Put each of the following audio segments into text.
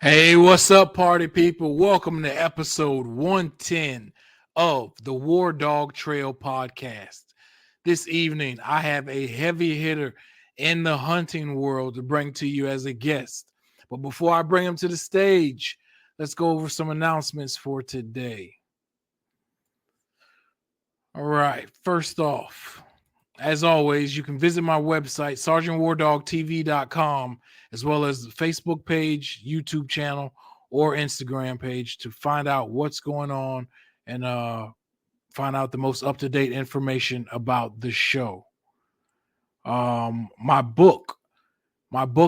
Hey, what's up, party people? Welcome to episode 110 of the WarDawg Trail podcast. This evening, I have a heavy hitter in the hunting world to bring to you as a guest. But before I bring him to the stage, let's go over some announcements for today. All right, first off, as always, you can visit my website, sergeantwardogtv.com, as well as the Facebook page, YouTube channel, or Instagram page to find out what's going on and find out the most up-to-date information about the show. My book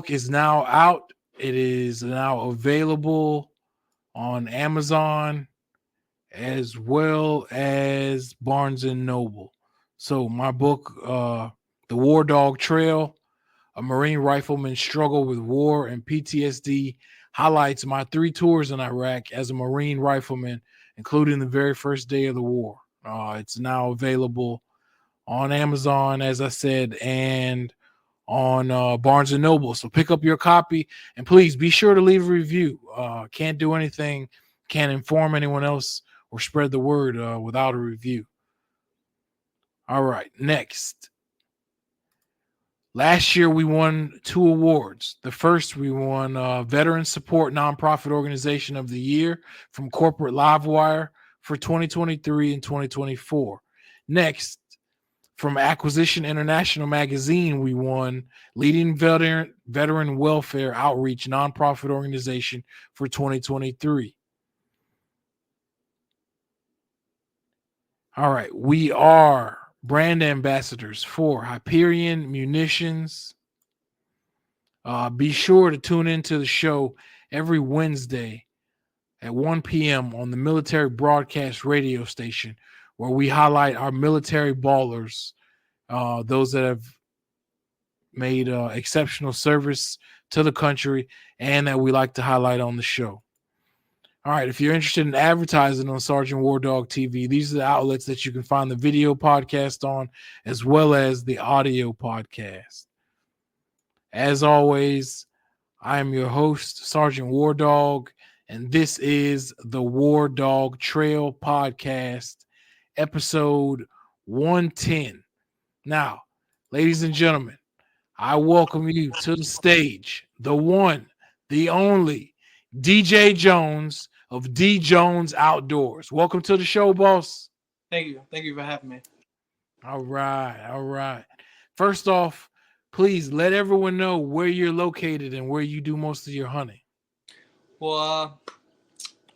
is now out. It is now available on Amazon as well as Barnes and Noble. So my book, The WarDawg Trail, a Marine Rifleman's Struggle with War and PTSD, highlights my 3 tours in Iraq as a Marine Rifleman, including the very first day of the war. It's now available on Amazon, as I said, and on Barnes and Noble. So pick up your copy, and please be sure to leave a review. Can't do anything, can't inform anyone else or spread the word without a review. All right, next. Last year, we won 2 awards. The first, we won Veteran Support Nonprofit Organization of the Year from Corporate Livewire for 2023 and 2024. Next, from Acquisition International Magazine, we won Leading Veteran Welfare Outreach Nonprofit Organization for 2023. All right, we are brand ambassadors for Hyperion Munitions. Be sure to tune into the show every Wednesday at 1 p.m. on the military broadcast radio station, where we highlight our military ballers, those that have made exceptional service to the country and that we like to highlight on the show. All right, if you're interested in advertising on Sergeant WarDawg TV, these are the outlets that you can find the video podcast on, as well as the audio podcast. As always, I am your host, Sergeant WarDawg, and this is the WarDawg Trail podcast, episode 110. Now, ladies and gentlemen, I welcome you to the stage, the one, the only, DJ Jones of D Jones Outdoors. Welcome to the show, boss. Thank you. Thank you for having me. All right. First off, please let everyone know where you're located and where you do most of your hunting. Well,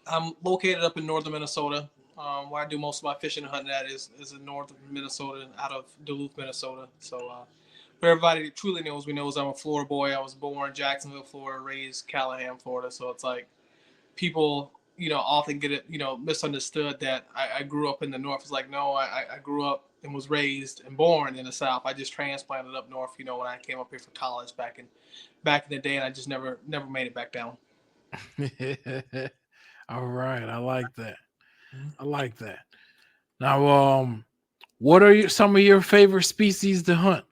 I'm located up in northern Minnesota. Where I do most of my fishing and hunting at is in northern Minnesota, out of Duluth, Minnesota. So, for everybody that truly knows me knows I'm a Florida boy. I was born in Jacksonville, Florida, raised Callahan, Florida. So it's like people, often get it, misunderstood that I grew up in the north. It's like, no, I grew up and was raised and born in the south. I just transplanted up north, when I came up here for college back in the day, and I just never made it back down. All right, I like that. Now, what are some of your favorite species to hunt?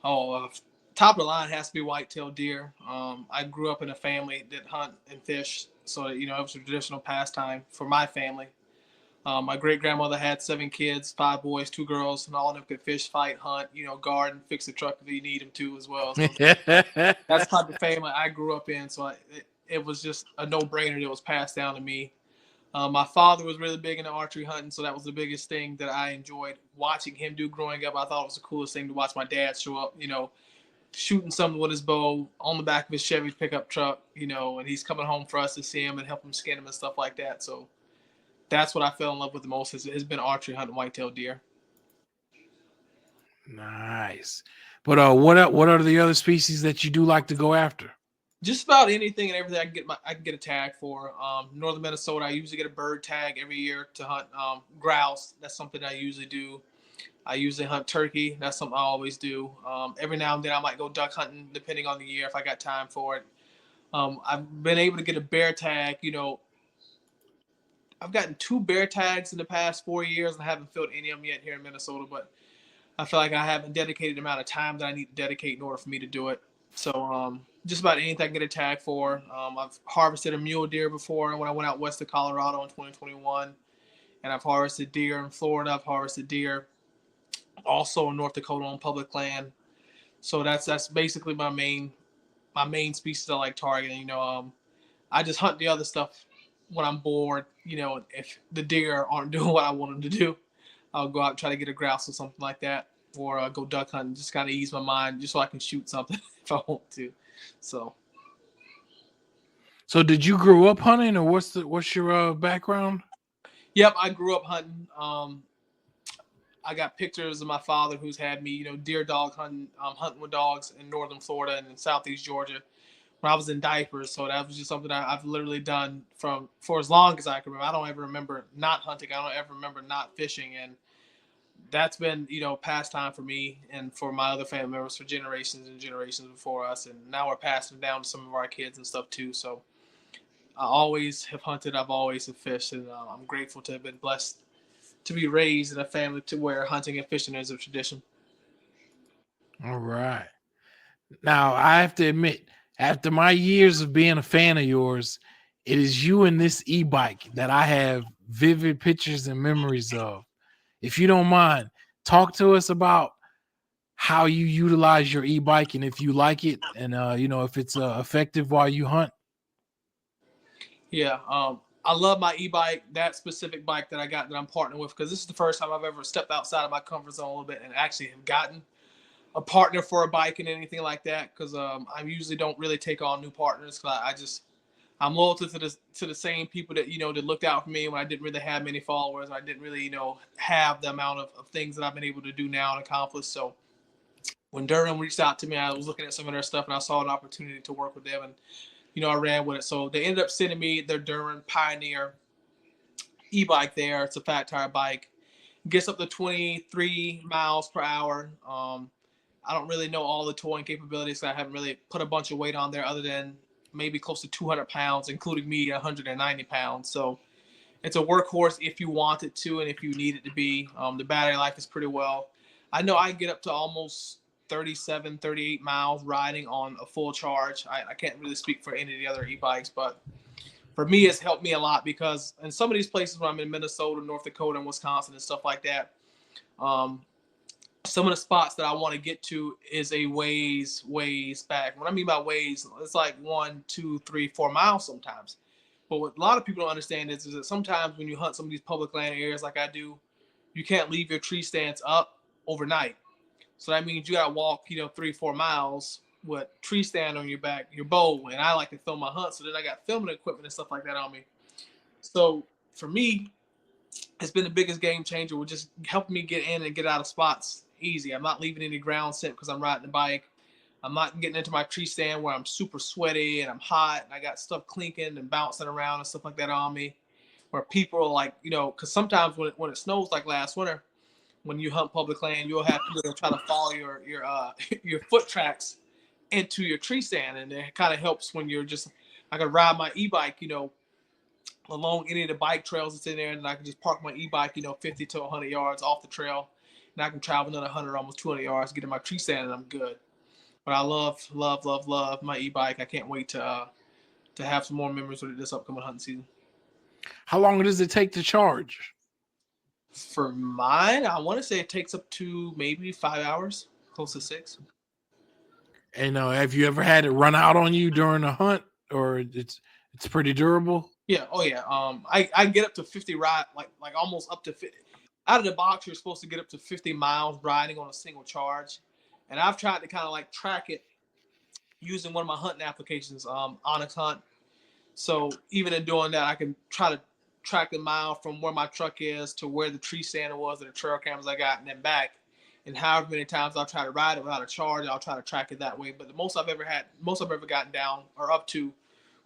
Oh, top of the line has to be white-tailed deer. I grew up in a family that hunt and fish, so it was a traditional pastime for my family. My great-grandmother had 7 kids, 5 boys, 2 girls, and all of them could fish, fight, hunt, garden, fix the truck if you need them to as well. So that's the type of family I grew up in, so it was just a no-brainer that was passed down to me. My father was really big into archery hunting, so that was the biggest thing that I enjoyed watching him do growing up. I thought it was the coolest thing to watch my dad show up, shooting something with his bow on the back of his Chevy pickup truck, and he's coming home for us to see him and help him skin him and stuff like that. So that's what I fell in love with the most has been archery hunting white-tailed deer. Nice. But what are the other species that you do like to go after? Just about anything and everything I can get a tag for. Northern Minnesota, I usually get a bird tag every year to hunt grouse. That's something I usually do. I usually hunt turkey. That's something I always do. Every now and then I might go duck hunting, depending on the year if I got time for it. I've been able to get a bear tag. I've gotten 2 bear tags in the past 4 years, and I haven't filled any of them yet here in Minnesota. But I feel like I haven't dedicated the amount of time that I need to dedicate in order for me to do it. So just about anything I can get a tag for. I've harvested a mule deer before when I went out west of Colorado in 2021, and I've harvested deer in Florida. I've harvested deer also in North Dakota on public land. So that's basically my main species I like targeting. I just hunt the other stuff when I'm bored. If the deer aren't doing what I want them to do, I'll go out and try to get a grouse or something like that, or go duck hunting, just kind of ease my mind, just so I can shoot something if I want to. So, So did you grow up hunting, or what's your background? yep, I grew up hunting. I got pictures of my father who's had me, deer dog hunting, hunting with dogs in northern Florida and in southeast Georgia when I was in diapers. So that was just something I've literally done for as long as I can remember. I don't ever remember not hunting. I don't ever remember not fishing, and that's been pastime for me and for my other family members for generations and generations before us. And now we're passing it down to some of our kids and stuff too. So I always have hunted. I've always have fished, and I'm grateful to have been blessed to be raised in a family to where hunting and fishing is a tradition. All right. Now, I have to admit, after my years of being a fan of yours, it is you and this e-bike that I have vivid pictures and memories of. If you don't mind, talk to us about how you utilize your e-bike and if you like it, and if it's effective while you hunt. Yeah, I love my e-bike, that specific bike that I got that I'm partnering with, because this is the first time I've ever stepped outside of my comfort zone a little bit and actually have gotten a partner for a bike and anything like that. Because I usually don't really take on new partners. Cause I'm loyal to the same people that looked out for me when I didn't really have many followers. I didn't really have the amount of things that I've been able to do now and accomplish. So when Durham reached out to me, I was looking at some of their stuff and I saw an opportunity to work with them, and I ran with it. So they ended up sending me their Durham Pioneer e-bike there. It's a fat tire bike. Gets up to 23 miles per hour. I don't really know all the towing capabilities. I haven't really put a bunch of weight on there other than maybe close to 200 pounds, including me 190 pounds. So it's a workhorse if you want it to and if you need it to be. The battery life is pretty well. I know I get up to almost 37, 38 miles riding on a full charge. I can't really speak for any of the other e-bikes, but for me, it's helped me a lot because in some of these places when I'm in Minnesota, North Dakota, and Wisconsin and stuff like that, um, some of the spots that I want to get to is a ways back. What I mean by ways, it's like 1, 2, 3, 4 miles sometimes. But what a lot of people don't understand is that sometimes when you hunt some of these public land areas like I do, you can't leave your tree stands up overnight. So that means you gotta walk, 3, 4 miles with tree stand on your back, your bow, and I like to film my hunt. So then I got filming equipment and stuff like that on me. So for me, it's been the biggest game changer with just helping me get in and get out of spots easy. I'm not leaving any ground scent because I'm riding the bike. I'm not getting into my tree stand where I'm super sweaty and I'm hot and I got stuff clinking and bouncing around and stuff like that on me. Where people are like, because sometimes when it snows like last winter, when you hunt public land, you'll have people that try to follow your your foot tracks into your tree stand, and it kind of helps when you're just. I can ride my e-bike, along any of the bike trails that's in there, and I can just park my e-bike, 50 to 100 yards off the trail, and I can travel another 100, almost 200 yards, get in my tree stand, and I'm good. But I love, love, love, love my e-bike. I can't wait to have some more memories with it this upcoming hunting season. How long does it take to charge? For mine, I want to say it takes up to maybe 5 hours, close to 6. And have you ever had it run out on you during a hunt, or it's pretty durable? Yeah. Oh yeah. I get up to 50 ride, like almost up to 50. Out of the box, you're supposed to get up to 50 miles riding on a single charge, and I've tried to kind of like track it using one of my hunting applications, Onyx Hunt. So even in doing that, I can try to track the mile from where my truck is to where the tree stand was and the trail cameras I got, and then back. And however many times I'll try to ride it without a charge, I'll try to track it that way. But the most I've ever gotten down or up to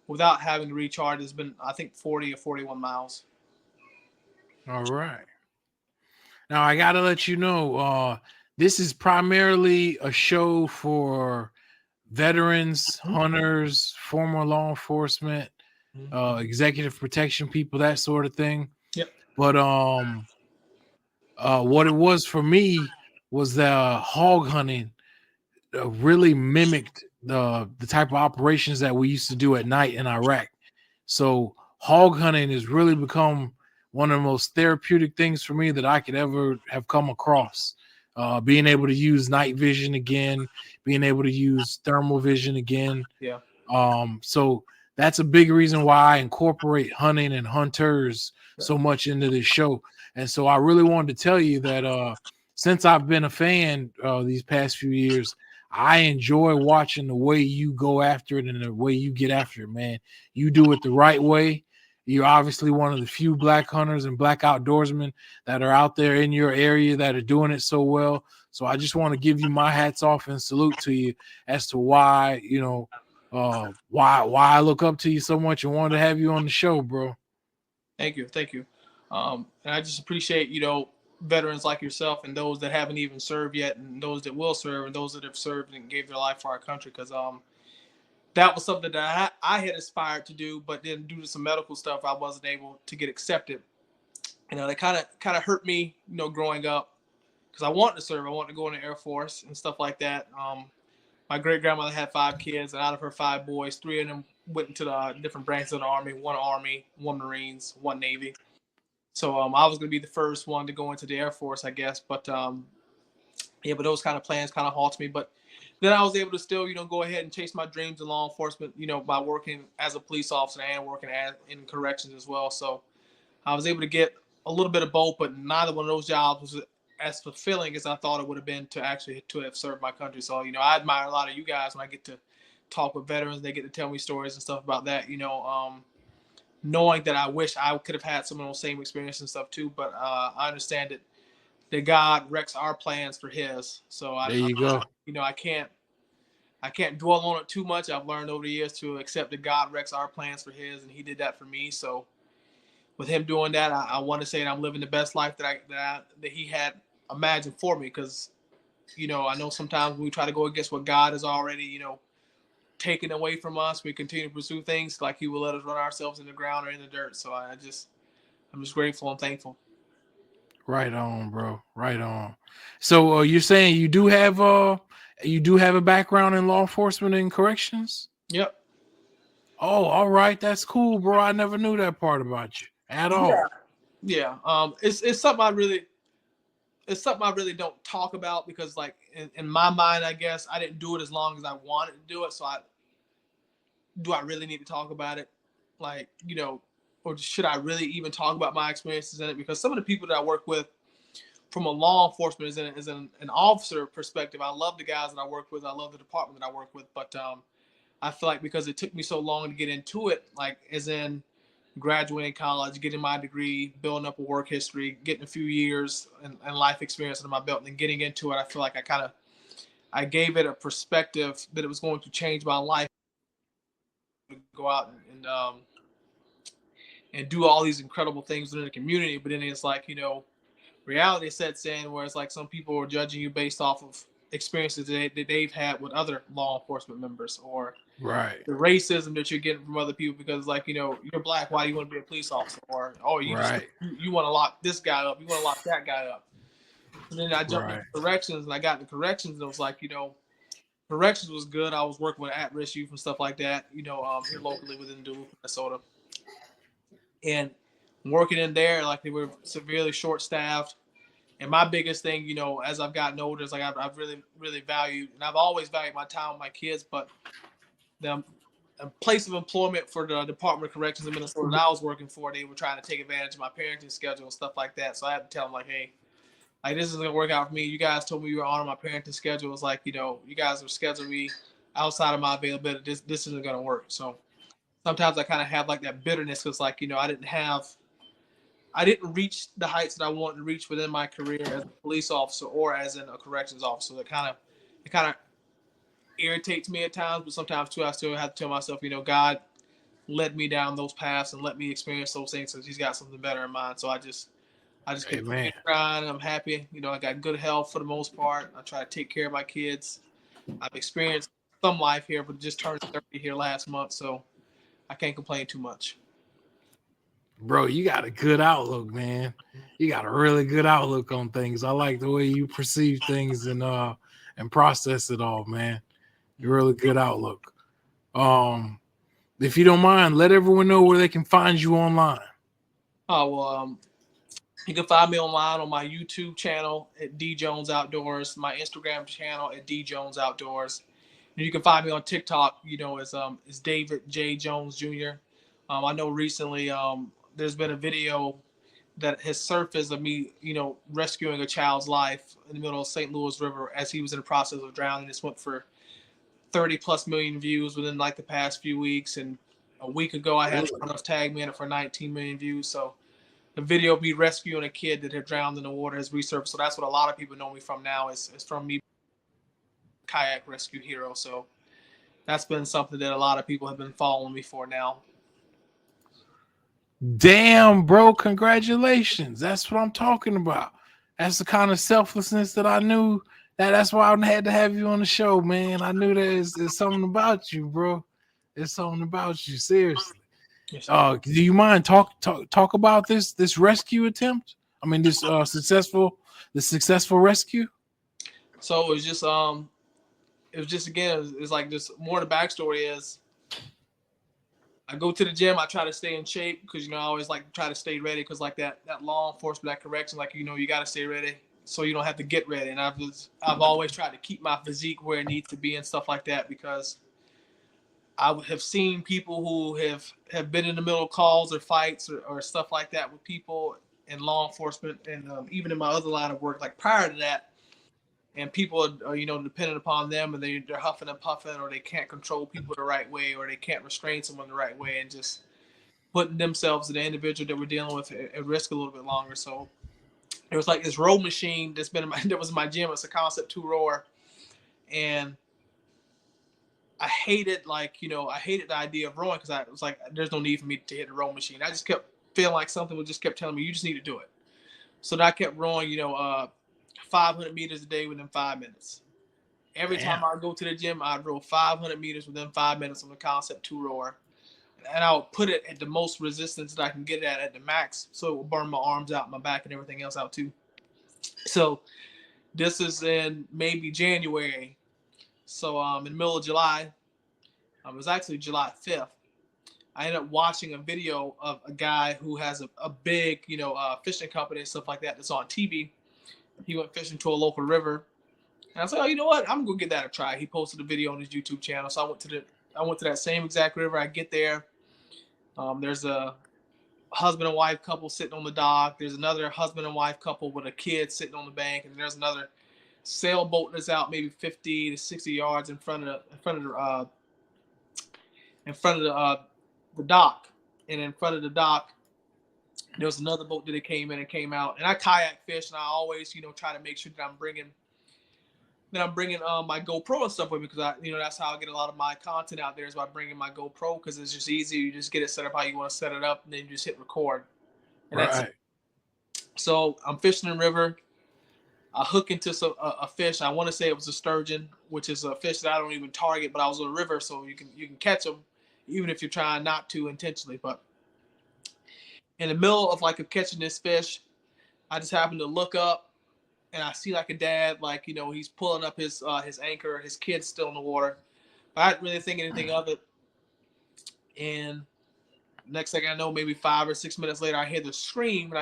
without having to recharge has been, I think, 40 or 41 miles. All right. Now I gotta let you know, this is primarily a show for veterans, hunters, former law enforcement, executive protection people, that sort of thing. Yep. But what it was for me was that hog hunting really mimicked the type of operations that we used to do at night in Iraq. So hog hunting has really become one of the most therapeutic things for me that I could ever have come across. Being able to use night vision again, being able to use thermal vision again. Yeah. So that's a big reason why I incorporate hunting and hunters so much into this show. And so I really wanted to tell you that since I've been a fan these past few years, I enjoy watching the way you go after it and the way you get after it, man. You do it the right way. You're obviously one of the few black hunters and black outdoorsmen that are out there in your area that are doing it so well. So I just want to give you my hats off and salute to you as to why, why I look up to you so much and wanted to have you on the show, bro. Thank you. And I just appreciate, veterans like yourself and those that haven't even served yet, and those that will serve, and those that have served and gave their life for our country. Because that was something that I had aspired to do, but then due to some medical stuff, I wasn't able to get accepted. That kind of hurt me, growing up, because I wanted to serve. I wanted to go in the Air Force and stuff like that. My great grandmother had 5 kids, and out of her 5 boys, 3 of them went into the different branches of the Army: 1 Marines, 1 Navy. So I was going to be the first one to go into the Air Force, I guess. But but those kind of plans kind of halted me. But then I was able to still, go ahead and chase my dreams in law enforcement, by working as a police officer and working in corrections as well. So I was able to get a little bit of both, but neither one of those jobs was as fulfilling as I thought it would have been to actually to have served my country. So, I admire a lot of you guys when I get to talk with veterans. They get to tell me stories and stuff about that, knowing that I wish I could have had some of those same experiences and stuff too. But I understand that God wrecks our plans for his. So there you go. I can't dwell on it too much. I've learned over the years to accept that God wrecks our plans for his, and he did that for me. So with him doing that, I want to say that I'm living the best life that he had imagined for me. Because, I know sometimes we try to go against what God has already, taken away from us. We continue to pursue things like he will let us run ourselves in the ground or in the dirt. So I'm just grateful and thankful. Right on, bro. Right on. So you're saying you do have a background in law enforcement and corrections? Yep. Oh, all right. That's cool, bro. I never knew that part about you at all. Yeah. It's something I really don't talk about, because like in my mind, I guess I didn't do it as long as I wanted to do it. So do I really need to talk about it? Like, or should I really even talk about my experiences in it? Because some of the people that I work with from a law enforcement is an officer perspective. I love the guys that I work with. I love the department that I work with. But I feel like because it took me so long to get into it, like as in graduating college, getting my degree, building up a work history, getting a few years and life experience under my belt, and then getting into it, I feel like I gave it a perspective that it was going to change my life. Go out and do all these incredible things within the community. But then it's like, reality sets in where it's like some people are judging you based off of experiences that they've had with other law enforcement members, or right, the racism that you're getting from other people because, like, you're black, why do you want to be a police officer? Or, oh, you want to lock this guy up, you want to lock that guy up. And then I jumped into corrections, and I got into corrections, and it was like, corrections was good. I was working with at-risk youth and stuff like that, here locally within Duluth, Minnesota. And working in there, like, they were severely short-staffed. And my biggest thing, as I've gotten older, is like I've really, really valued, and I've always valued my time with my kids, but the place of employment for the Department of Corrections in Minnesota that I was working for, they were trying to take advantage of my parenting schedule and stuff like that. So I had to tell them, like, hey, like, this isn't going to work out for me. You guys told me you were on my parenting schedule. It's like, you guys are scheduling me outside of my availability. This isn't going to work. So sometimes I kind of have like that bitterness because, like, I didn't reach the heights that I wanted to reach within my career as a police officer or as a corrections officer. It kind of irritates me at times, but sometimes too I still have to tell myself, God led me down those paths and let me experience those things because he's got something better in mind. So I just keep trying. I'm happy. I got good health for the most part. I try to take care of my kids. I've experienced some life here, but just turned 30 here last month, so I can't complain too much. Bro, you got a good outlook, man. You got a really good outlook on things. I like the way you perceive things and process it all, man. Really good outlook. If you don't mind, let everyone know where they can find you online. Oh well, you can find me online on my YouTube channel at D Jones Outdoors, my Instagram channel at D Jones Outdoors. And you can find me on TikTok, as David J Jones Jr. I know recently there's been a video that has surfaced of me, rescuing a child's life in the middle of St. Louis River as he was in the process of drowning. This went for 30 plus million views within like the past few weeks. And a week ago, I had someone else tag me in it for 19 million views. So the video of me rescuing a kid that had drowned in the water has resurfaced. So that's what a lot of people know me from now is from me, kayak rescue hero. So that's been something that a lot of people have been following me for now. Damn, bro, congratulations. That's what I'm talking about. That's the kind of selflessness that I knew. That's why I had to have you on the show, man. I knew there's something about you, bro. There's something about you, seriously. Yes. Do you mind talk about this rescue attempt? I mean, this successful rescue. So it was just again, it's like just more of the backstory is I go to the gym. I try to stay in shape because I always like to try to stay ready because like that law enforcement, that correction, like you got to stay ready so you don't have to get ready. And I've always tried to keep my physique where it needs to be and stuff like that because I have seen people who have been in the middle of calls or fights or stuff like that with people in law enforcement and even in my other line of work, like prior to that, and people are dependent upon them and they're huffing and puffing or they can't control people the right way or they can't restrain someone the right way and just putting themselves and the individual that we're dealing with at risk a little bit longer. So it was like this row machine that was in my gym. It's a Concept 2 rower, and I hated the idea of rowing because I was like, there's no need for me to hit a row machine. I just kept feeling like something just kept telling me you just need to do it. So I kept rowing, 500 meters a day within 5 minutes. Every time I go to the gym, I'd row 500 meters within 5 minutes on the Concept 2 rower. And I would put it at the most resistance that I can get at the max, so it will burn my arms out, my back, and everything else out too. So this is in maybe January. So in the middle of July, it was actually July 5th. I ended up watching a video of a guy who has a big, fishing company and stuff like that that's on TV. He went fishing to a local river, and I was like, oh, you know what? I'm gonna give that a try. He posted a video on his YouTube channel, so I went to that same exact river. I get there. There's a husband and wife couple sitting on the dock. There's another husband and wife couple with a kid sitting on the bank, and there's another sailboat that's out maybe 50 to 60 yards in front of the dock. And in front of the dock, there was another boat that came in and came out. And I kayak fish, and I always try to make sure that I'm bringing my GoPro and stuff with me because that's how I get a lot of my content out there is by bringing my GoPro because it's just easy. You just get it set up how you want to set it up, and then you just hit record. And that's it. So I'm fishing in the river. I hook into a fish. I want to say it was a sturgeon, which is a fish that I don't even target, but I was on the river, so you can catch them even if you're trying not to intentionally. But in the middle of catching this fish, I just happened to look up and I see like a dad, he's pulling up his anchor, his kid's still in the water. But I didn't really think anything of it. And next thing I know, maybe 5 or 6 minutes later, I hear the scream,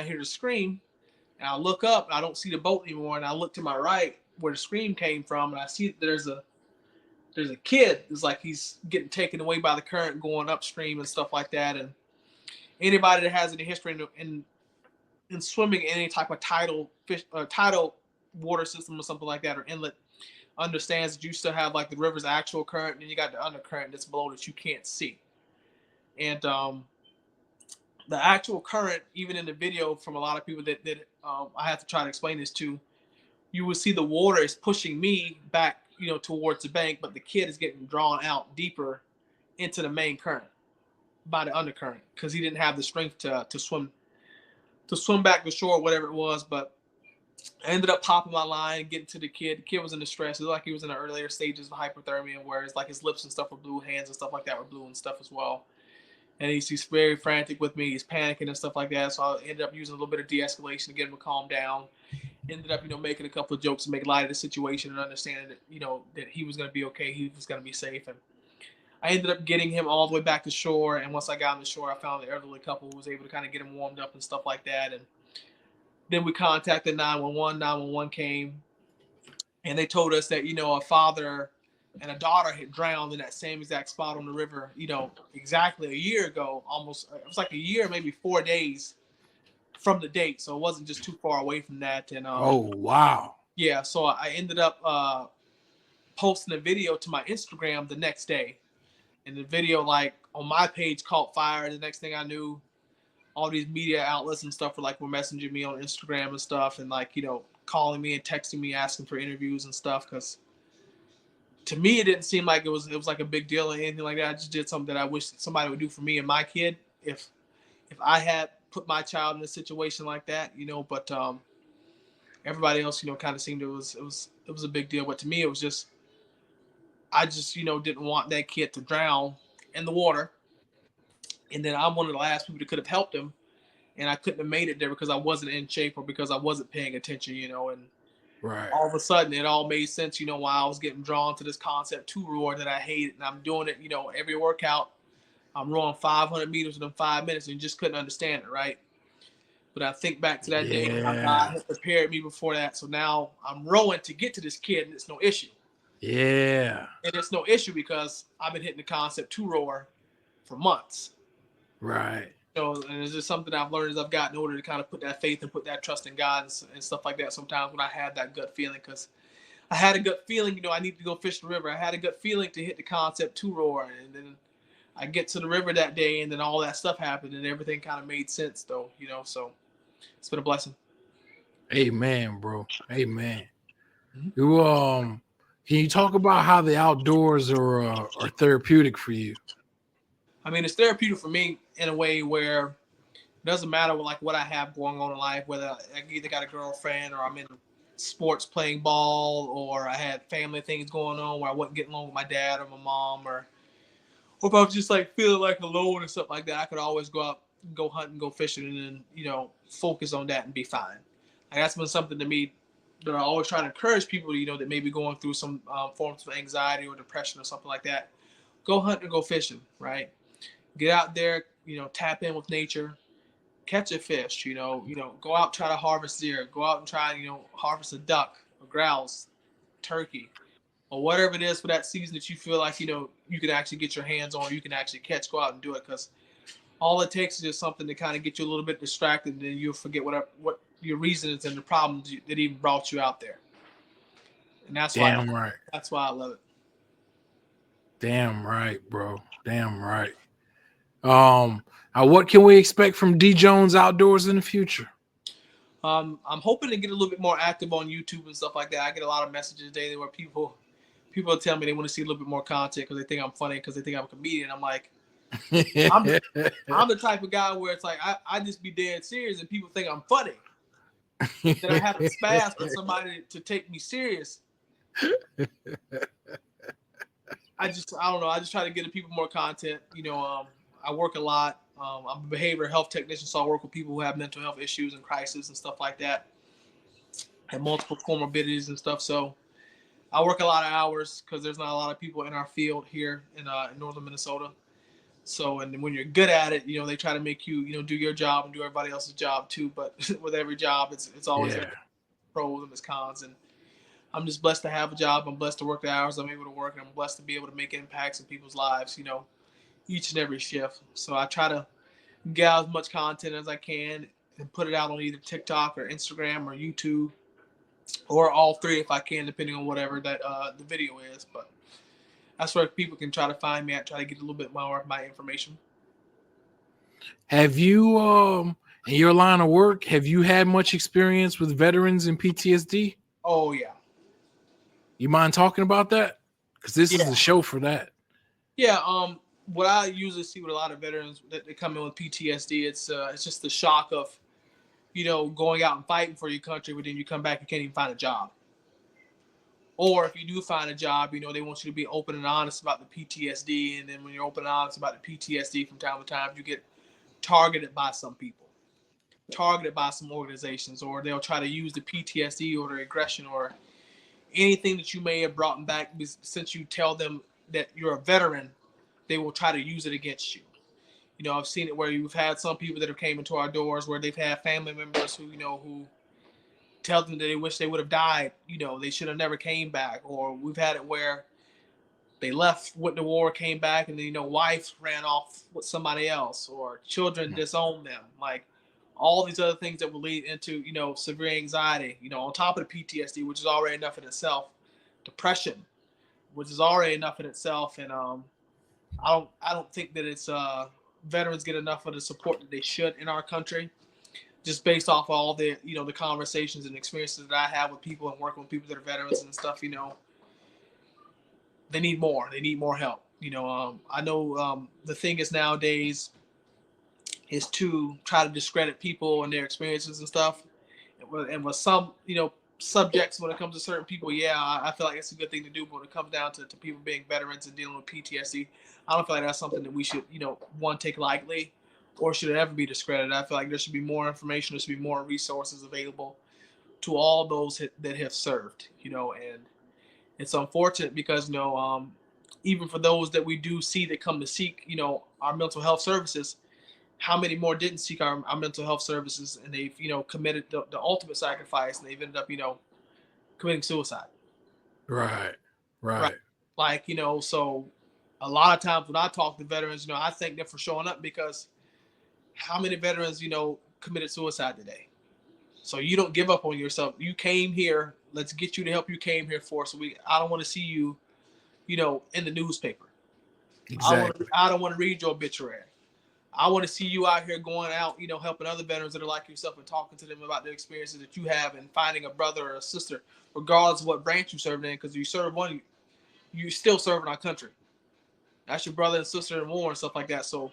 and I look up, and I don't see the boat anymore. And I look to my right where the scream came from, and I see there's a kid. It's like he's getting taken away by the current, going upstream and stuff like that. And anybody that has any history in swimming in any type of tidal water system or something like that or inlet understands that you still have like the river's actual current and then you got the undercurrent that's below that you can't see. And the actual current, even in the video from a lot of people that I have to try to explain this to, you will see the water is pushing me back, towards the bank, but the kid is getting drawn out deeper into the main current by the undercurrent because he didn't have the strength to swim back to shore, whatever it was. But I ended up popping my line, getting to the kid. The kid was in distress. It looked like he was in the earlier stages of hypothermia, where it's like his lips and stuff were blue, hands and stuff like that were blue and stuff as well. And he's very frantic with me. He's panicking and stuff like that. So I ended up using a little bit of de-escalation to get him to calm down. ended up, making a couple of jokes to make light of the situation and understanding that, that he was going to be okay. He was going to be safe. And I ended up getting him all the way back to shore. And once I got on the shore, I found the elderly couple who was able to kind of get him warmed up and stuff like that. And then we contacted 911. 911 came and they told us that, a father and a daughter had drowned in that same exact spot on the river, exactly a year ago. Almost, it was like a year, maybe 4 days from the date. So it wasn't just too far away from that. And Oh, wow. yeah, so I ended up posting a video to my Instagram the next day. And the video, like, on my page caught fire. The next thing I knew, all these media outlets and stuff were messaging me on Instagram and stuff, and calling me and texting me asking for interviews and stuff. Because to me, it didn't seem like it was like a big deal or anything like that. I just did something that I wish somebody would do for me and my kid if I had put my child in a situation like that, But everybody else, kind of seemed it was a big deal. But to me, it was just I just didn't want that kid to drown in the water. And then I'm one of the last people that could have helped him, and I couldn't have made it there because I wasn't in shape or because I wasn't paying attention, And Right. all of a sudden, it all made sense, why I was getting drawn to this concept two roar that I hated, and I'm doing it, every workout. I'm rowing 500 meters within 5 minutes, and you just couldn't understand it, right? But I think back to that day, how God Yeah. had prepared me before that. So now I'm rowing to get to this kid, and it's no issue. Yeah. And it's no issue because I've been hitting the concept two rower for months. Right. And it's just something I've learned as I've gotten older to kind of put that faith and put that trust in God and stuff like that. Sometimes when I had that gut feeling, because I had a gut feeling, I need to go fish the river. I had a gut feeling to hit the concept two roar, and then I get to the river that day, and then all that stuff happened, and everything kind of made sense, though. So it's been a blessing. Amen, bro. Amen. Mm-hmm. You can you talk about how the outdoors are therapeutic for you? I mean, it's therapeutic for me in a way where it doesn't matter what I have going on in life, whether I either got a girlfriend or I'm in sports playing ball, or I had family things going on where I wasn't getting along with my dad or my mom, or if I was just feeling alone and stuff like that. I could always go out, go hunting, go fishing, and then focus on that and be fine. That's been something to me that I always try to encourage people, that may be going through some forms of anxiety or depression or something like that. Go hunting and go fishing, right? Get out there, tap in with nature, catch a fish, go out and try to harvest deer, go out and try and, harvest a duck, a grouse, turkey, or whatever it is for that season that you feel like, you can actually get your hands on, you can actually catch, go out and do it. Because all it takes is just something to kind of get you a little bit distracted, and then you'll forget what your reason is and the problems that even brought you out there. And that's why I love it. Damn right, bro. Damn right. What can we expect from D Jones Outdoors in the future? I'm hoping to get a little bit more active on YouTube and stuff like that. I get a lot of messages daily where people tell me they want to see a little bit more content because they think I'm funny, because they think I'm a comedian. I'm like, I'm the type of guy where it's like I just be dead serious and people think I'm funny. Then I have to spaz for somebody to take me serious. I don't know. I just try to get people more content. I work a lot. I'm a behavioral health technician, so I work with people who have mental health issues and crises and stuff like that, and multiple comorbidities and stuff. So I work a lot of hours because there's not a lot of people in our field here in northern Minnesota. So, and when you're good at it, they try to make you, do your job and do everybody else's job too. But with every job, it's always pros and its cons. And I'm just blessed to have a job. I'm blessed to work the hours I'm able to work, and I'm blessed to be able to make impacts in people's lives, each and every shift. So I try to get out as much content as I can and put it out on either TikTok or Instagram or YouTube, or all three if I can, depending on whatever that the video is. But that's where people can try to find me at, try to get a little bit more of my information. Have you, in your line of work, have you had much experience with veterans and PTSD? Oh, yeah. You mind talking about that? Because this is the show for that. Yeah. What I usually see with a lot of veterans that they come in with PTSD, it's just the shock of, going out and fighting for your country, but then you come back, you can't even find a job. Or if you do find a job, they want you to be open and honest about the PTSD. And then when you're open and honest about the PTSD, from time to time, you get targeted by some people. targeted by some organizations, or they'll try to use the PTSD or the aggression or anything that you may have brought them back. Since you tell them that you're a veteran, they will try to use it against you. You know, I've seen it where you've had some people that have came into our doors where they've had family members who, you know, who tell them that they wish they would have died. You know, they should have never came back. Or we've had it where they left, went to war, came back, and then, you know, wife ran off with somebody else, or children disowned them. Like all these other things that will lead into, you know, severe anxiety, you know, on top of the PTSD, which is already enough in itself, depression, which is already enough in itself. And I don't think that it's veterans get enough of the support that they should in our country, just based off all the, you know, the conversations and experiences that I have with people and working with people that are veterans and stuff. You know, they need more. They need more help. You know, I know the thing is nowadays is to try to discredit people and their experiences and stuff. And with some, you know, subjects when it comes to certain people, yeah, I feel like it's a good thing to do. But when it comes down to people being veterans and dealing with PTSD, I don't feel like that's something that we should, you know, one, take lightly, or should it ever be discredited. I feel like there should be more information. There should be more resources available to all those that have served, you know. And it's unfortunate because, you know, even for those that we do see that come to seek, you know, our mental health services, how many more didn't seek our mental health services, and they've, you know, committed the ultimate sacrifice, and they've ended up, you know, committing suicide. Right. Right. Right. Like, you know, so a lot of times when I talk to veterans, you know, I thank them for showing up, because how many veterans, you know, committed suicide today? So you don't give up on yourself. You came here. Let's get you the help you came here for. So I don't want to see you, you know, in the newspaper. Exactly. I don't want to read your obituary. I want to see you out here going out, you know, helping other veterans that are like yourself and talking to them about the experiences that you have, and finding a brother or a sister, regardless of what branch you served in, because you serve one, you still serving our country. That's your brother and sister in war and stuff like that. So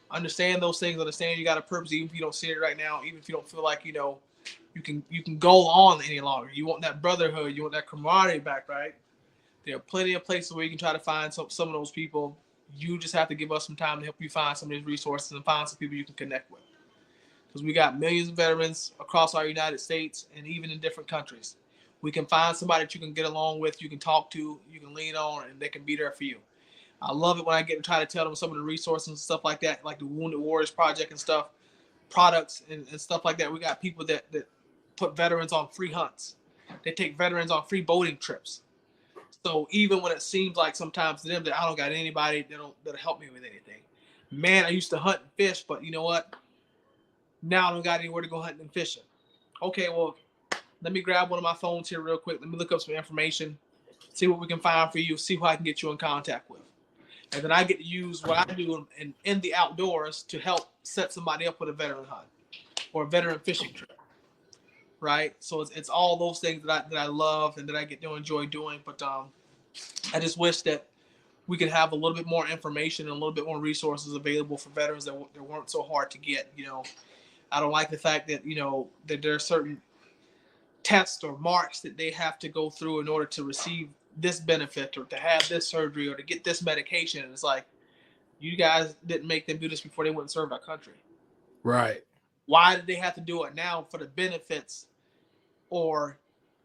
understand those things. Understand you got a purpose, even if you don't see it right now. Even if you don't feel like, you know, you can go on any longer. You want that brotherhood. You want that camaraderie back, right? There are plenty of places where you can try to find some of those people. You just have to give us some time to help you find some of these resources and find some people you can connect with. Because we got millions of veterans across our United States and even in different countries. We can find somebody that you can get along with, you can talk to, you can lean on, and they can be there for you. I love it when I get to try to tell them some of the resources and stuff like that, like the Wounded Warriors Project and stuff, products and stuff like that. We got people that put veterans on free hunts. They take veterans on free boating trips. So even when it seems like sometimes to them that I don't got anybody that'll help me with anything, man, I used to hunt and fish, but you know what? Now I don't got anywhere to go hunting and fishing. Okay, well, let me grab one of my phones here real quick. Let me look up some information, see what we can find for you, see who I can get you in contact with. And then I get to use what I do in the outdoors to help set somebody up with a veteran hunt or a veteran fishing trip, right? So it's all those things that I love and that I get to enjoy doing. But I just wish that we could have a little bit more information and a little bit more resources available for veterans that weren't so hard to get. You know, I don't like the fact that, you know, that there are certain tests or marks that they have to go through in order to receive this benefit or to have this surgery or to get this medication. And it's like, you guys didn't make them do this before they went and served our country. Right. Why did they have to do it now for the benefits or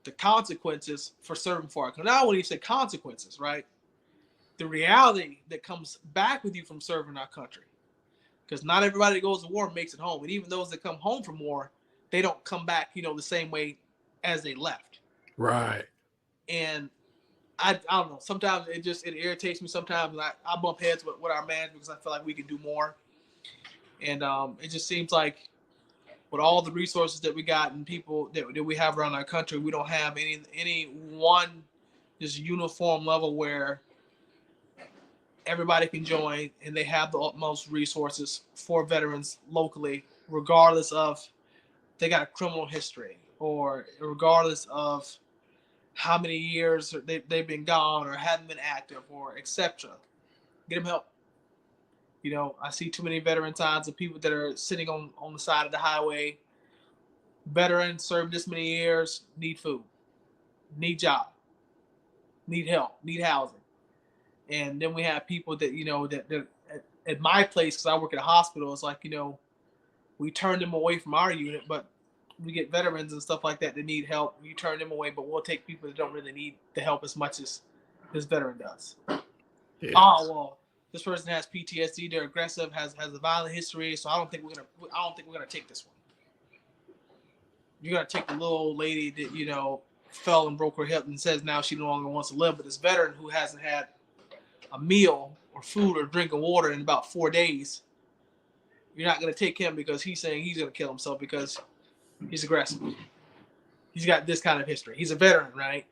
the consequences for serving for our country? Now, when you say consequences, right? The reality that comes back with you from serving our country. Because not everybody that goes to war makes it home. And even those that come home from war, they don't come back, you know, the same way as they left. Right. And I don't know. Sometimes it irritates me. Sometimes I bump heads with our man because I feel like we can do more. And it just seems like with all the resources that we got and people that we have around our country, we don't have any one just uniform level where everybody can join and they have the utmost resources for veterans locally, regardless of they got a criminal history or regardless of how many years they've been gone or haven't been active or etc. Get them help. You know, I see too many veteran signs of people that are sitting on the side of the highway. Veteran served this many years, need food, need job, need help, need housing. And then we have people that, you know, that at my place, because I work at a hospital, it's like, you know, we turn them away from our unit, but we get veterans and stuff like that that need help. We turn them away, but we'll take people that don't really need the help as much as this veteran does. Yeah. Oh well, this person has PTSD. They're aggressive, has a violent history. So I don't think we're gonna take this one. You're gonna take the little old lady that fell and broke her hip and says now she no longer wants to live. But this veteran who hasn't had a meal or food or drink of water in about 4 days, you're not gonna take him because he's saying he's gonna kill himself because he's aggressive. He's got this kind of history. He's a veteran, right?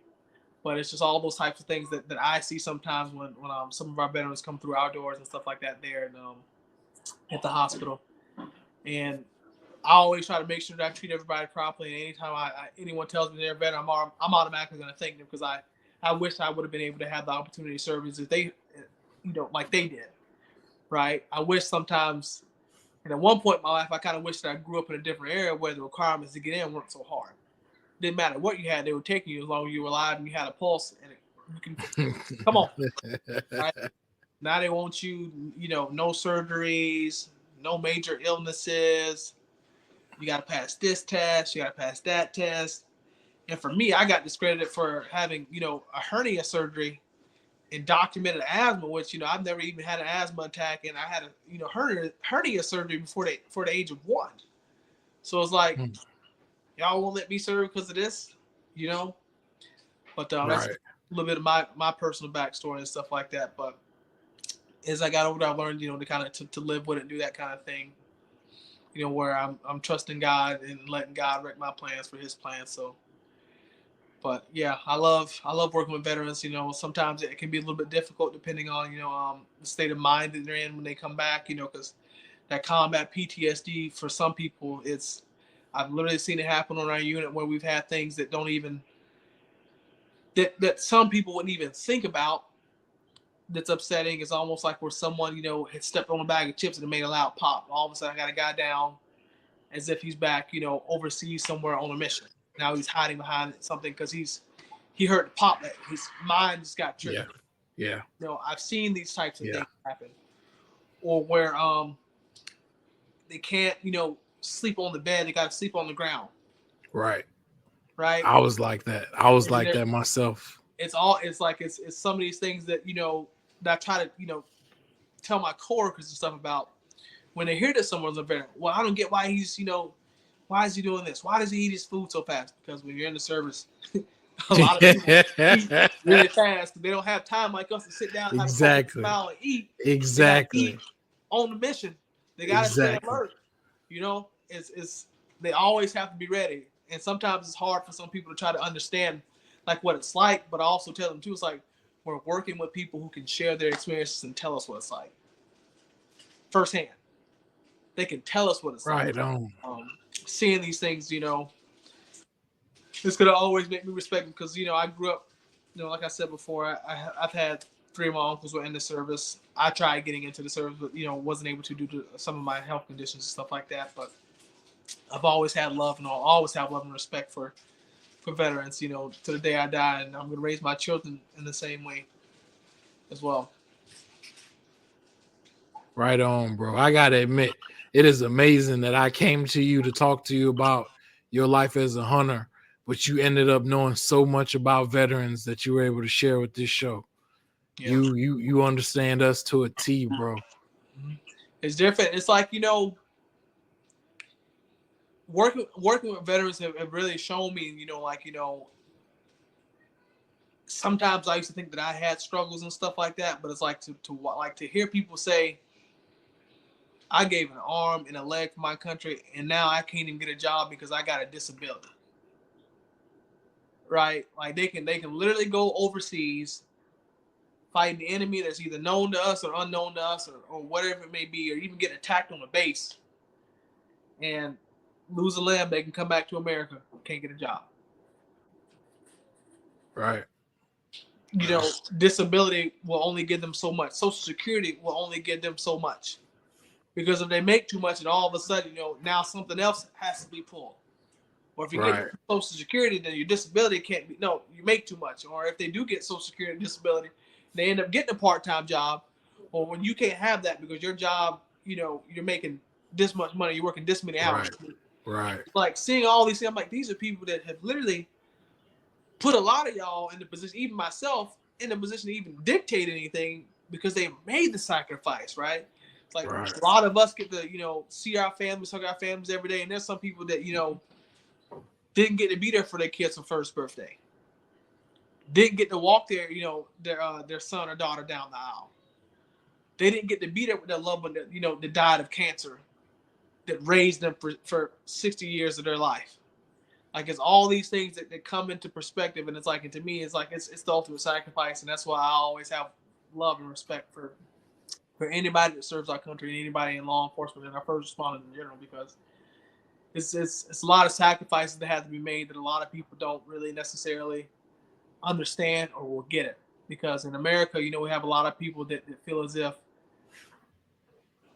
But it's just all those types of things that I see sometimes when some of our veterans come through our doors and stuff like that there at the hospital. And I always try to make sure that I treat everybody properly. And anytime anyone tells me they're a veteran, I'm automatically going to thank them because I wish I would have been able to have the opportunity to serve as if they, like they did, right? I wish sometimes, and at one point in my life, I kind of wish that I grew up in a different area where the requirements to get in weren't so hard. Didn't matter what you had, they were taking you as long as you were alive and you had a pulse and you can come on. Right? Now they want you, no surgeries, no major illnesses. You got to pass this test, you got to pass that test. And for me, I got discredited for having, a hernia surgery and documented asthma, which, I've never even had an asthma attack. And I had a, hernia surgery before the age of 1. So it's like, y'all won't let me serve because of this, But that's a little bit of my personal backstory and stuff like that. But as I got older, I learned, to kind of to live with it, do that kind of thing. Where I'm trusting God and letting God wreck my plans for His plans. So, but yeah, I love working with veterans. Sometimes it can be a little bit difficult depending on the state of mind that they're in when they come back. Because that combat PTSD for some people, I've literally seen it happen on our unit where we've had things that don't even that some people wouldn't even think about. That's upsetting. It's almost like where someone had stepped on a bag of chips and it made a loud pop. All of a sudden, I got a guy down as if he's back, overseas somewhere on a mission. Now he's hiding behind something because he heard the pop. That his mind just got triggered. Yeah. I've seen these types of things happen, or where they can't sleep on the bed. They got to sleep on the ground. Right. I was like that. I was like that myself. It's some of these things that that I try to tell my coworkers and stuff about when they hear that someone's a veteran. Well, I don't get why he's why is he doing this? Why does he eat his food so fast? Because when you're in the service, a lot of people eat really fast. They don't have time like us to sit down and have a smile and eat. Exactly. They eat on the mission. They gotta stay alert. It's they always have to be ready. And sometimes it's hard for some people to try to understand like what it's like, but I also tell them too, it's like we're working with people who can share their experiences and tell us what it's like firsthand. They can tell us what it's like. Seeing these things, it's gonna always make me respect them because I grew up, like I said before, I've had 3 of my uncles were in the service. I tried getting into the service, but wasn't able to due to some of my health conditions and stuff like that. But I've always had love and I'll always have love and respect for veterans, to the day I die, and I'm gonna raise my children in the same way as well. Right on, bro. I gotta admit, it is amazing that I came to you to talk to you about your life as a hunter, but you ended up knowing so much about veterans that you were able to share with this show. Yeah. You understand us to a T, bro. It's different. It's like, working with veterans have really shown me, sometimes I used to think that I had struggles and stuff like that, but it's like to hear people say, I gave an arm and a leg for my country, and now I can't even get a job because I got a disability. Right? Like they can literally go overseas, fight the enemy that's either known to us or unknown to us or whatever it may be, or even get attacked on a base and lose a limb. They can come back to America, can't get a job. Right. Disability will only give them so much. Social Security will only give them so much. Because if they make too much and all of a sudden, now something else has to be pulled. Or if you get Social Security, then your disability can't be, you make too much. Or if they do get Social Security and disability, they end up getting a part-time job. Or when you can't have that because your job, you're making this much money, you're working this many hours. Right. Like seeing all these things, I'm like, these are people that have literally put a lot of y'all in the position, even myself, in the position to even dictate anything because they made the sacrifice, right? It's like a lot of us get to, see our families, hug our families every day, and there's some people that, didn't get to be there for their kids' first birthday. Didn't get to walk their son or daughter down the aisle. They didn't get to be there with their loved one that, that died of cancer, that raised them for 60 years of their life. Like, it's all these things that come into perspective, and it's like, and to me, it's like it's the ultimate sacrifice, and that's why I always have love and respect for anybody that serves our country and anybody in law enforcement and our first responders in general, because it's a lot of sacrifices that have to be made that a lot of people don't really necessarily understand or will get it. Because in America, we have a lot of people that feel as if,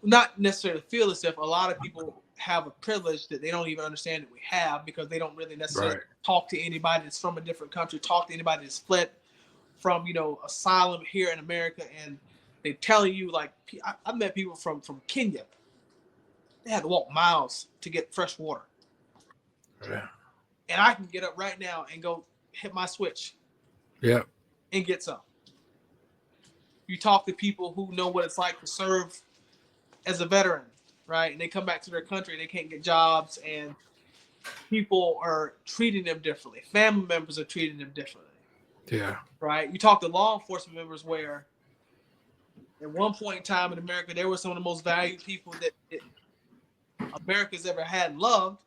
not necessarily feel as if, a lot of people have a privilege that they don't even understand that we have, because they don't really necessarily talk to anybody that's from a different country, talk to anybody that's fled from, asylum here in America, and they telling you, like, I met people from Kenya. They had to walk miles to get fresh water. Yeah. And I can get up right now and go hit my switch. Yep. And get some. You talk to people who know what it's like to serve as a veteran, right? And they come back to their country and they can't get jobs, and people are treating them differently. Family members are treating them differently. Yeah. Right? You talk to law enforcement members where at one point in time in America, they were some of the most valued people that America's ever had and loved.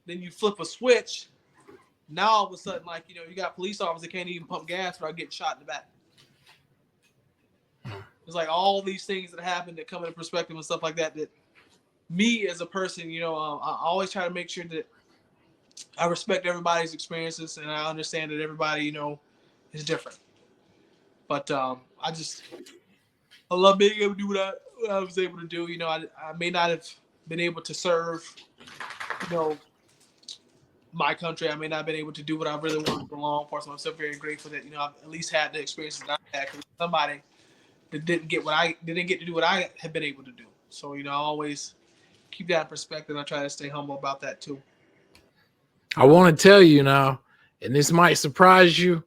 Then you flip a switch. Now all of a sudden, like, you got police officers that can't even pump gas without getting shot in the back. It's like all these things that happen that come into perspective and stuff like that, that me as a person, I always try to make sure that I respect everybody's experiences, and I understand that everybody, is different. But I love being able to do what I was able to do. I may not have been able to serve, my country. I may not have been able to do what I really wanted for law enforcement. I'm still very grateful that, I've at least had the experiences that I had. Somebody that didn't get to do what I have been able to do. So, I always keep that in perspective. I try to stay humble about that too. I want to tell you now, and this might surprise you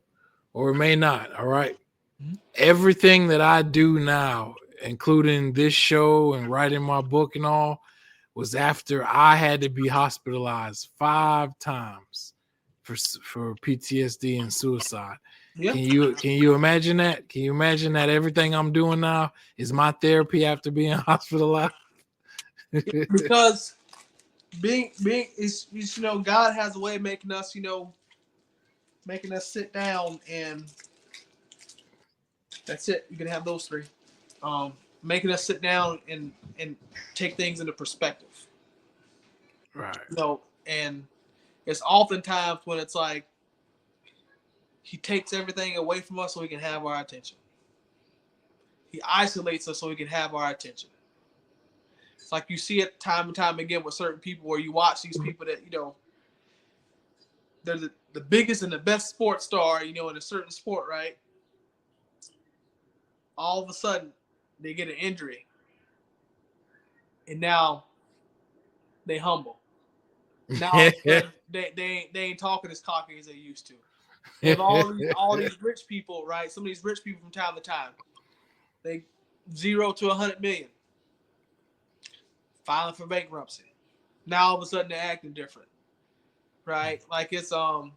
or it may not. All right. Mm-hmm. Everything that I do now, including this show and writing my book and all, was after I had to be hospitalized 5 times for PTSD and suicide. Yeah. Can you imagine that? Can you imagine that everything I'm doing now is my therapy after being hospitalized? Because being is, God has a way of making us, making us sit down, and that's it. You can have those 3. Making us sit down and take things into perspective. Right. And it's oftentimes when it's like he takes everything away from us so he can have our attention. He isolates us so he can have our attention. It's like you see it time and time again with certain people, where you watch these people that, they're the biggest and the best sports star, in a certain sport, right? All of a sudden, they get an injury. And now they humble. Now they ain't talking as cocky as they used to. They have all these rich people, right? Some of these rich people from time to time, they 0 to 100 million, filing for bankruptcy. Now all of a sudden they're acting different, right? Like it's I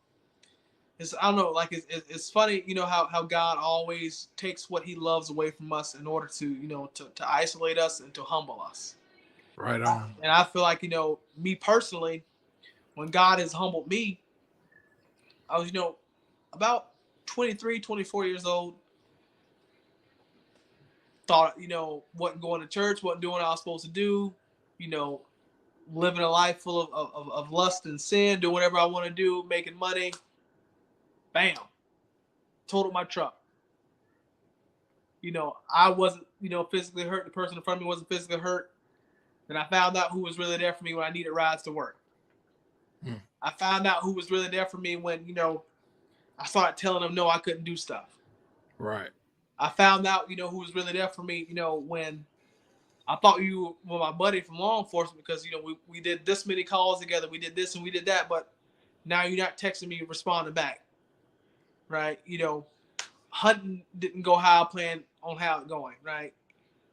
don't know, like it's funny, how God always takes what He loves away from us in order to to isolate us and to humble us. Right on. And I feel like me personally, when God has humbled me, I was about 23, 24 years old. Thought, wasn't going to church, wasn't doing what I was supposed to do, living a life full of lust and sin, doing whatever I want to do, making money. Bam. Totaled my truck. I wasn't, physically hurt. The person in front of me wasn't physically hurt. Then I found out who was really there for me when I needed rides to work. I found out who was really there for me when, I started telling them no, I couldn't do stuff. Right. I found out, who was really there for me, when I thought you were my buddy from law enforcement because we did this many calls together, we did this and we did that, but now you're not texting me, responding back, right? Hunting didn't go how I planned on how it going, right?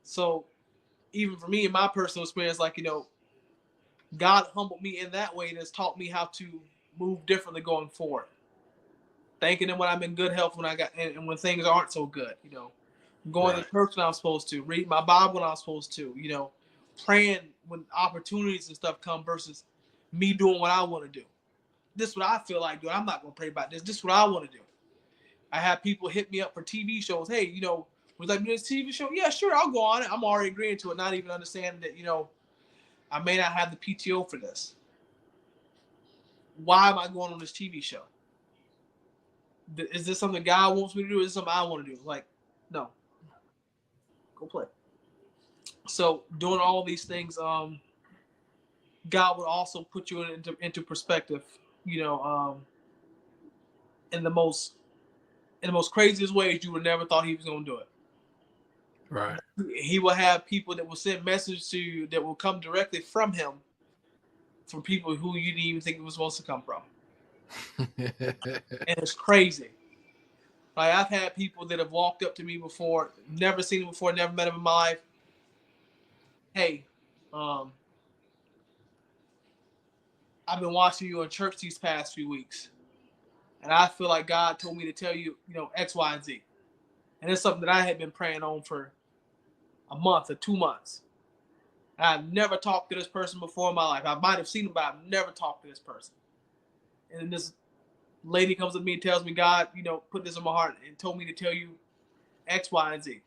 So even for me in my personal experience, like God humbled me in that way and has taught me how to move differently going forward. Thanking him when I'm in good health when I got and when things aren't so good, going Right. to church when I'm supposed to, read my Bible when I'm supposed to, praying when opportunities and stuff come versus me doing what I want to do. This is what I feel like doing. I'm not gonna pray about this. This is what I want to do. I have people hit me up for TV shows. Hey, would you like to do this TV show? Yeah, sure, I'll go on it. I'm already agreeing to it, not even understanding that, I may not have the PTO for this. Why am I going on this TV show? Is this something God wants me to do? Is this something I want to do? Like, no. Go play. So doing all these things, God would also put you into perspective, in the most craziest ways you would never thought he was gonna do it. Right. He will have people that will send messages to you that will come directly from him, from people who you didn't even think it was supposed to come from. And it's crazy. Like I've had people that have walked up to me before, never seen him before, never met him in my life. Hey, I've been watching you in church these past few weeks, and I feel like God told me to tell you, X, Y, and Z. And it's something that I had been praying on for a month or 2 months. And I've never talked to this person before in my life. I might have seen him, but I've never talked to this person. And then this lady comes to me and tells me, God, put this in my heart and told me to tell you X, Y, and Z.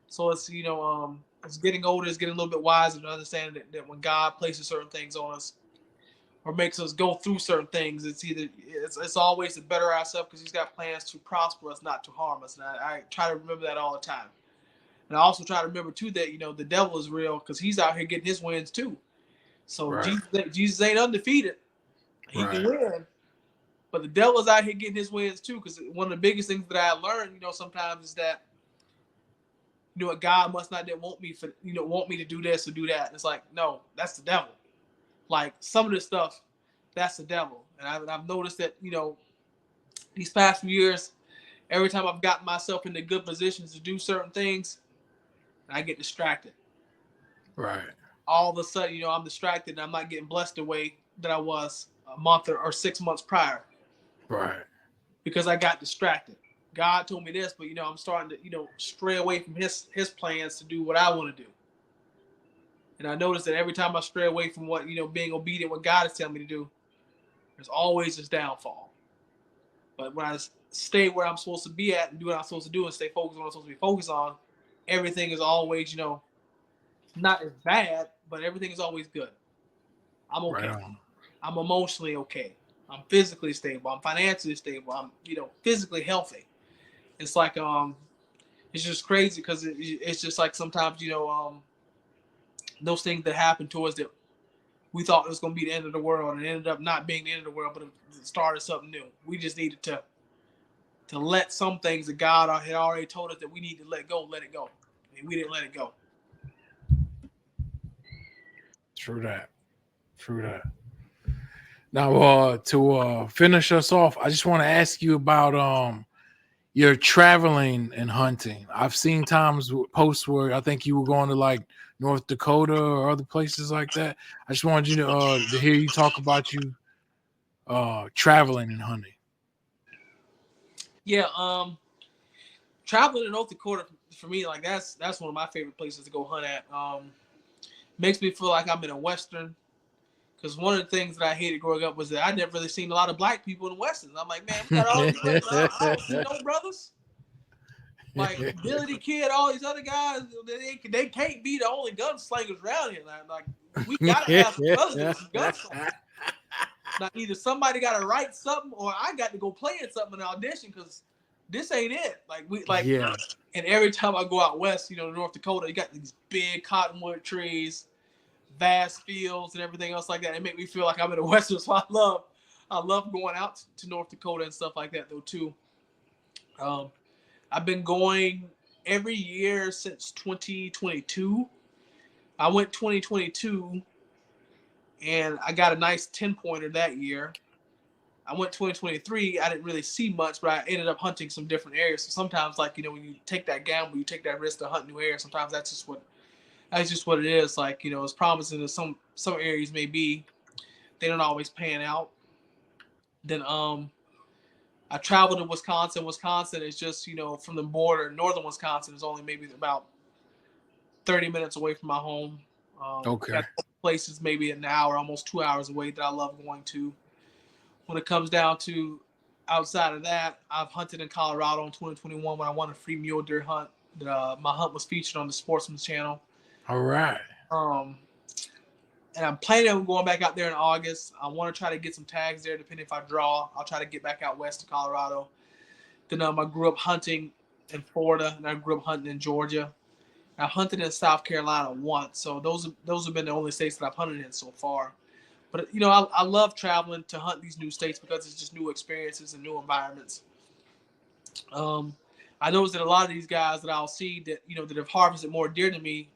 So it's, it's getting older, it's getting a little bit wiser to understand that when God places certain things on us or makes us go through certain things, it's always to better ourselves because he's got plans to prosper us, not to harm us. And I try to remember that all the time. And I also try to remember too that the devil is real because he's out here getting his wins too. So Right. Jesus ain't undefeated. He can win, but the devil's out here getting his wins too. Because one of the biggest things that I learned, sometimes is that what God must not want me to do this or do that. And it's like, no, that's the devil. Like some of this stuff, that's the devil. And I've noticed that these past few years, every time I've gotten myself into good positions to do certain things, I get distracted. Right. All of a sudden, I'm distracted and I'm not getting blessed the way that I was a month or 6 months prior. Right. Because I got distracted. God told me this, but I'm starting to stray away from his plans to do what I want to do. And I noticed that every time I stray away from what being obedient, what God is telling me to do, there's always this downfall. But when I stay where I'm supposed to be at and do what I'm supposed to do and stay focused on what I'm supposed to be focused on, everything is always not as bad, but everything is always good. I'm okay. Right on. I'm emotionally okay. I'm physically stable. I'm financially stable. I'm physically healthy. It's like it's just crazy because it's just like sometimes those things that happen to us that we thought it was going to be the end of the world and it ended up not being the end of the world, but it started something new. We just needed to let some things that God had already told us that we need to let it go. And we didn't let it go. True that. Now, to finish us off, I just want to ask you about your traveling and hunting. I've seen times posts where I think you were going to like North Dakota or other places like that. I just wanted you to hear you talk about you traveling and hunting. Yeah, traveling to North Dakota for me, like that's one of my favorite places to go hunt at. Makes me feel like I'm in a Western. Because one of the things that I hated growing up was that I never really seen a lot of black people in Westerns. I'm like, man, we got all these brothers. I don't see no brothers. Like Billy the Kid, all these other guys, they can't be the only gunslingers around here. Like we gotta have some brothers with some gunslingers. Now either somebody gotta write something or I got to go play in something in audition because this ain't it. Yeah. And every time I go out west, North Dakota, you got these big cottonwood trees, vast fields and everything else like that. It make me feel like I'm in a Western. So I love going out to North Dakota and stuff like that though too. I've been going every year since 2022. I went 2022 and I got a nice 10-pointer that year. I went 2023. I didn't really see much, but I ended up hunting some different areas. So sometimes, like, when you take that gamble, you take that risk to hunt new areas. Sometimes that's just what it is. Like, as promising as some areas may be, they don't always pan out. Then I traveled to Wisconsin. Wisconsin is just from the border. Northern Wisconsin is only maybe about 30 minutes away from my home. Okay. Got places maybe an hour, almost 2 hours away that I love going to. When it comes down to outside of that, I've hunted in Colorado in 2021 when I won a free mule deer hunt. My hunt was featured on the Sportsman's Channel. All right. And I'm planning on going back out there in August. I want to try to get some tags there, depending if I draw. I'll try to get back out west to Colorado. Then I grew up hunting in Florida, and I grew up hunting in Georgia. I hunted in South Carolina once, so those have been the only states that I've hunted in so far. But I love traveling to hunt these new states because it's just new experiences and new environments. I noticed that a lot of these guys that I'll see that that have harvested more deer than me,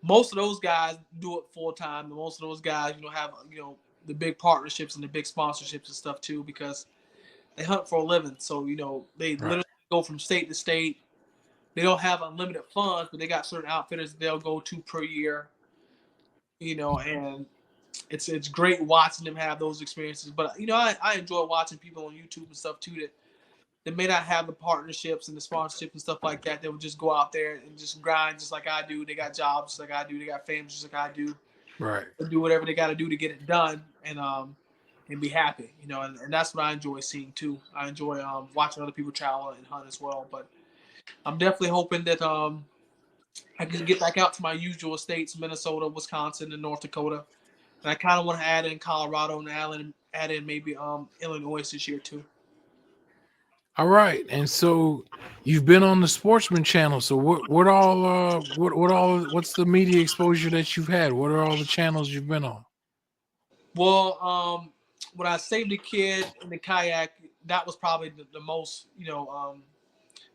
most of those guys do it full time. And most of those guys, have the big partnerships and the big sponsorships and stuff too, because they hunt for a living. So they Right. literally go from state to state. They don't have unlimited funds, but they got certain outfitters they'll go to per year. And it's great watching them have those experiences. But I enjoy watching people on YouTube and stuff too that may not have the partnerships and the sponsorships and stuff like that. They would just go out there and just grind just like I do. They got jobs just like I do. They got families just like I do. Right. They do whatever they got to do to get it done and be happy. And that's what I enjoy seeing too. I enjoy watching other people travel and hunt as well. But I'm definitely hoping that I can get back out to my usual states: Minnesota, Wisconsin, and North Dakota. And I kind of want to add in Colorado and add in maybe Illinois this year too. All right. And so you've been on the Sportsman Channel. So what's the media exposure that you've had? What are all the channels you've been on? Well, when I saved a kid in the kayak, that was probably the most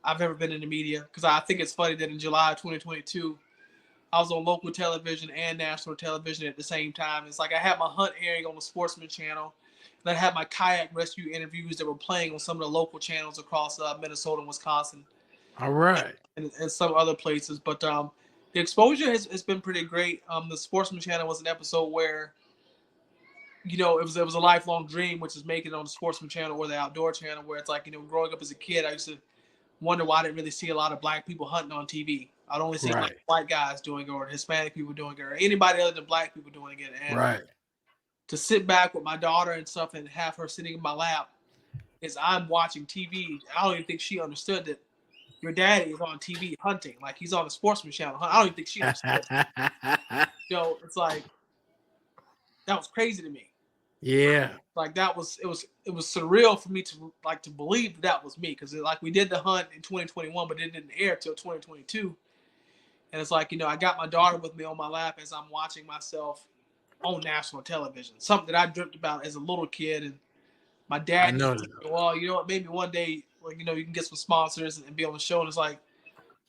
I've ever been in the media, because I think it's funny that in July of 2022 I was on local television and national television at the same time. It's like I had my hunt airing on the Sportsman Channel, and I had my kayak rescue interviews that were playing on some of the local channels across Minnesota and Wisconsin. All right. And some other places. But the exposure has been pretty great. The Sportsman Channel was an episode where it was a lifelong dream, which is making it on the Sportsman Channel or the Outdoor Channel, where it's like growing up as a kid, I used to wonder why I didn't really see a lot of black people hunting on TV. I'd only see like white guys doing it, or Hispanic people doing it, or anybody other than black people doing it. And to sit back with my daughter and stuff and have her sitting in my lap as I'm watching TV, I don't even think she understood that your daddy is on TV hunting. Like, he's on the Sportsman Channel. I don't even think she understood. It's like, that was crazy to me. Yeah. Like, it was surreal for me to believe that was me, because like we did the hunt in 2021, but it didn't air till 2022. And it's like, I got my daughter with me on my lap as I'm watching myself on national television, something that I dreamt about as a little kid. And my dad, I know. Well, maybe one day, like, you can get some sponsors and be on the show. And it's like,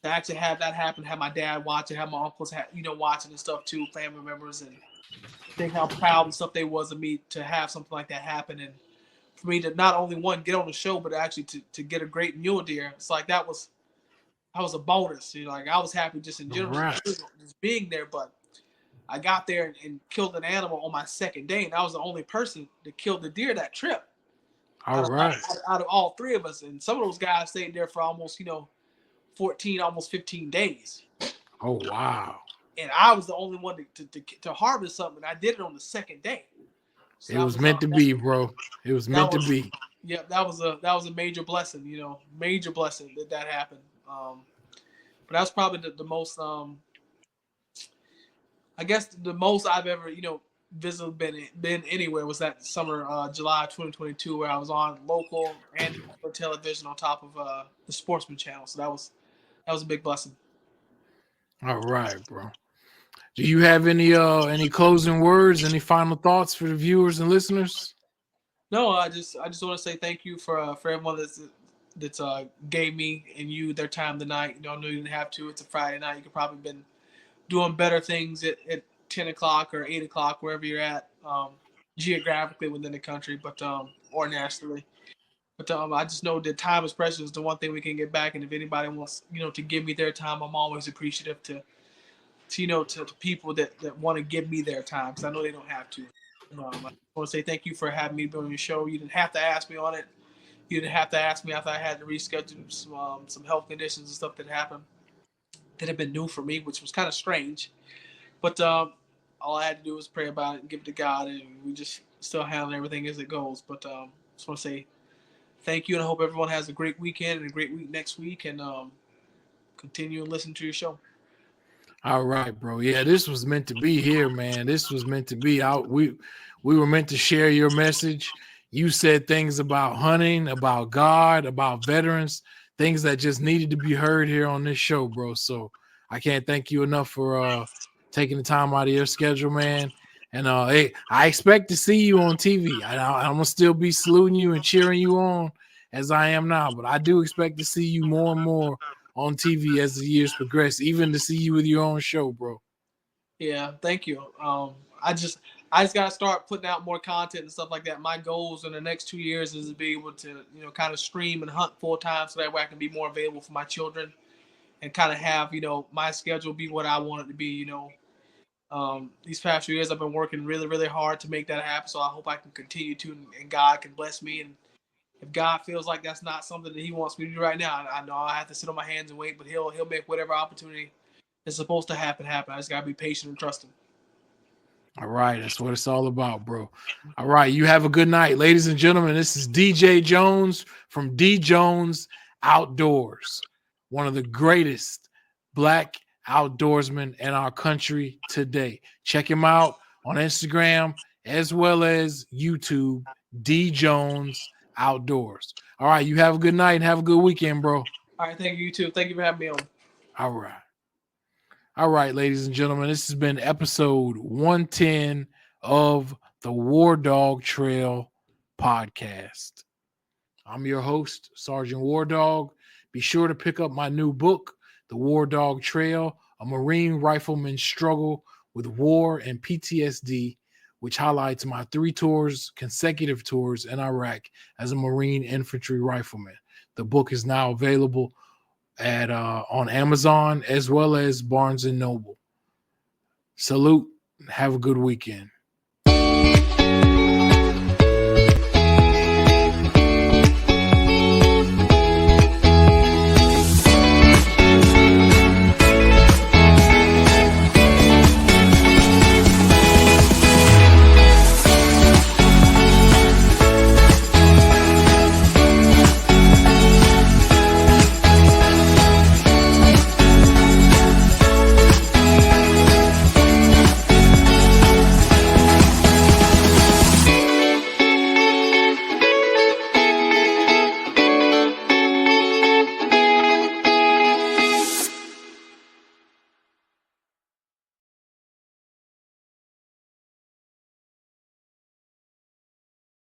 to actually have that happen, have my dad watch it, have my uncles, watching and stuff too, family members, and think how proud and stuff they was of me to have something like that happen. And for me to not only get on the show, but actually to get a great mule deer, it's like that was a bonus. Like, I was happy just in general, just being there. But I got there and killed an animal on my second day, and I was the only person that killed the deer that trip. All right. Out of all three of us, and some of those guys stayed there for almost 14, almost 15 days. Oh wow! And I was the only one to harvest something. I did it on the second day. So it was meant to be, bro. It was meant to be. Yeah, that was a major blessing. Major blessing that happened. But that's probably the most. I guess the most I've ever visibly been anywhere was that summer, July 2022, where I was on local and television on top of the Sportsman Channel. So that was a big blessing. All right, bro. Do you have any closing words, any final thoughts for the viewers and listeners? No, I just want to say thank you for everyone that's gave me and you their time tonight. I know you didn't have to. It's a Friday night. You could probably been doing better things at 10 o'clock or 8 o'clock, wherever you're at, geographically within the country, but or nationally. But I just know that time is precious. The one thing we can get back, and if anybody wants, to give me their time, I'm always appreciative to people that want to give me their time, because I know they don't have to. I want to say thank you for having me on your show. You didn't have to ask me on it. You didn't have to ask me after I had to reschedule some health conditions and stuff that happened that have been new for me, which was kind of strange. But all I had to do was pray about it and give it to God, and we just still handle everything as it goes. But just want to say thank you, and I hope everyone has a great weekend and a great week next week, and continue to listen to your show. All right, bro. Yeah, this was meant to be here, man. This was meant to be out. We were meant to share your message. You said things about hunting, about God, about veterans, things that just needed to be heard here on this show, bro. So I can't thank you enough for taking the time out of your schedule, man. And hey, I expect to see you on TV. I'm gonna still be saluting you and cheering you on as I am now, but I do expect to see you more and more on TV as the years progress, even to see you with your own show, bro. Yeah, thank you. I just gotta start putting out more content and stuff like that. My goals in the next 2 years is to be able to, kind of stream and hunt full time, so that way I can be more available for my children and kind of have, my schedule be what I want it to be. These past few years I've been working really, really hard to make that happen. So I hope I can continue to, and God can bless me. And if God feels like that's not something that He wants me to do right now, I know I have to sit on my hands and wait. But He'll make whatever opportunity is supposed to happen. I just gotta be patient and trust Him. All right, that's what it's all about, bro. All right, you have a good night, ladies and gentlemen. This is DJ Jones from D Jones Outdoors, one of the greatest Black outdoorsmen in our country today. Check him out on Instagram as well as YouTube, D Jones Outdoors. All right, you have a good night and have a good weekend, bro. All right, thank you, you too. Thank you for having me on. All right. All right, ladies and gentlemen, this has been episode 110 of the WarDawg Trail podcast. I'm your host, Sergeant WarDawg. Be sure to pick up my new book, The WarDawg Trail, A Marine Rifleman's Struggle with War and PTSD, which highlights my 3 consecutive tours in Iraq as a Marine infantry rifleman. The book is now available at on Amazon as well as Barnes & Noble. Salute. Have a good weekend.